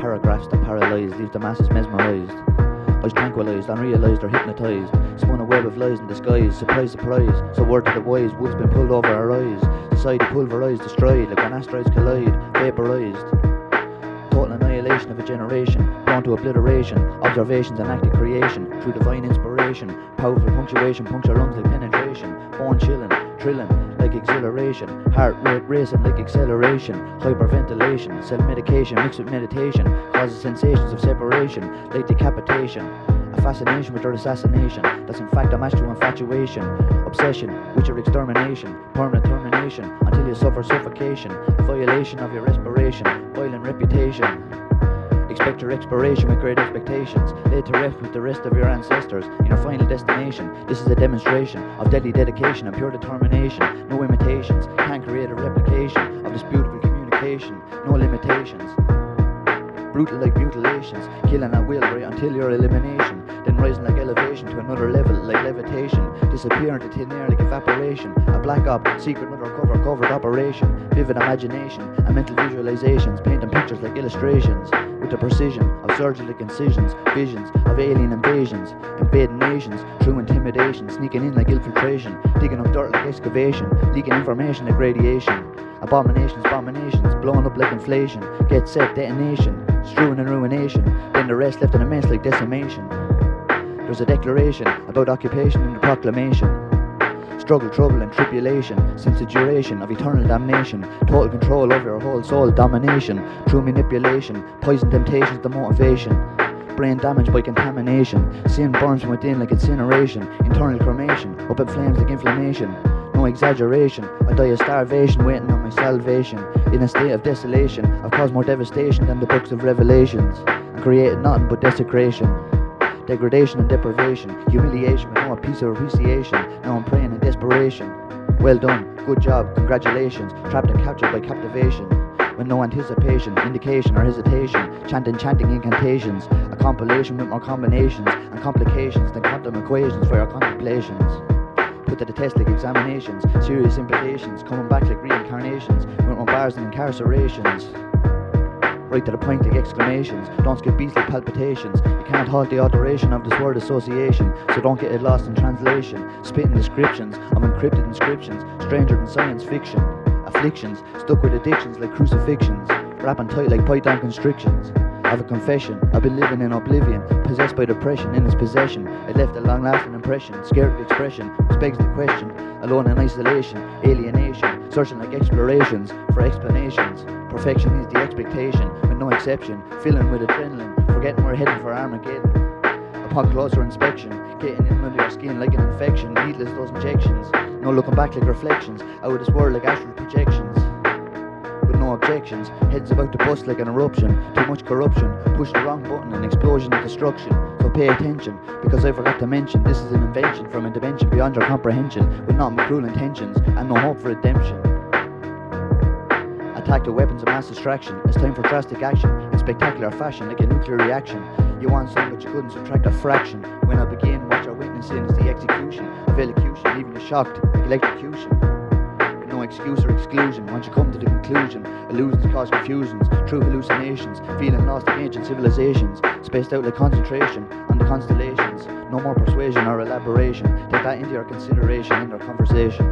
paragraphs that paralyze, leave the masses mesmerized. Eyes tranquilized, unrealized or hypnotized, spun a web of lies in disguise. Surprise, surprise, so word to the wise, wood's been pulled over our eyes. Society pulverized, destroyed, like when asteroids collide, vaporized. Total annihilation of a generation, born to obliteration, observations and active creation, through divine inspiration, powerful punctuation, puncture lungs like penetration, born chilling, trilling like exhilaration, heart rate racing like acceleration, hyperventilation, self-medication mixed with meditation, causes sensations of separation, like decapitation, a fascination with their assassination, that's in fact a match to infatuation, obsession with your extermination, permanent termination, until you suffer suffocation, violation of your respiration, violent reputation. Expect your expiration with great expectations, laid to rest with the rest of your ancestors in your final destination. This is a demonstration of deadly dedication and pure determination. No imitations, can't create a replication of this beautiful communication. No limitations, brutal like mutilations, killing at will right until your elimination, then rising like elevation to another level like levitation, disappearing to thin air like evaporation, a black op, secret undercover covered operation, vivid imagination and mental visualizations, painting pictures like illustrations, with the precision of surgical incisions, visions of alien invasions, invading nations through intimidation, sneaking in like infiltration, digging up dirt like excavation, leaking information like radiation, abominations, blowing up like inflation, get set, detonation, strewing in ruination, then the rest left in a mess like decimation. There's a declaration about occupation in the proclamation, struggle, trouble and tribulation, since the duration of eternal damnation, total control over your whole soul, domination, through manipulation, poison temptations, the motivation, brain damage by contamination, sin burns from within like incineration, internal cremation, up in flames like inflammation, no exaggeration, I die of starvation, waiting on my salvation, in a state of desolation, I've caused more devastation than the books of Revelations, and created nothing but desecration, degradation and deprivation, humiliation with no piece of appreciation, now I'm praying in desperation, well done, good job, congratulations, trapped and captured by captivation, with no anticipation, indication or hesitation, chanting incantations, a compilation with more combinations and complications than quantum equations for your contemplations. Put to the test like examinations, serious implications, coming back like reincarnations, with more bars and incarcerations. Right to the point like exclamations, don't skip beats like palpitations, you can't halt the alteration of this word association, so don't get it lost in translation, spitting descriptions of encrypted inscriptions, stranger than science fiction, afflictions, stuck with addictions like crucifixions, rapping tight like python constrictions. I have a confession, I've been living in oblivion, possessed by depression in its possession, it left a long-lasting impression, scared of expression, which begs the question, alone in isolation, alienation, searching like explorations for explanations, perfection is the expectation, with no exception, filling with adrenaline, forgetting we're heading for Armageddon, upon closer inspection, getting in under your skin like an infection, needless those injections, no looking back like reflections, out of this world like astral projections. No objections, heads about to bust like an eruption, too much corruption, push the wrong button, an explosion of destruction, so pay attention, because I forgot to mention, this is an invention from a dimension beyond your comprehension, with nothing but cruel intentions, and no hope for redemption. Attack the weapons of mass distraction, it's time for drastic action, in spectacular fashion, like a nuclear reaction, you want some but you couldn't subtract a fraction, when I begin, what you're witnessing is the execution of elocution, leaving you shocked, like electrocution. No excuse or exclusion, once you come to the conclusion, illusions cause confusions, true hallucinations, feeling lost in ancient civilizations, spaced out like concentration on the constellations, no more persuasion or elaboration, take that into your consideration in your conversation.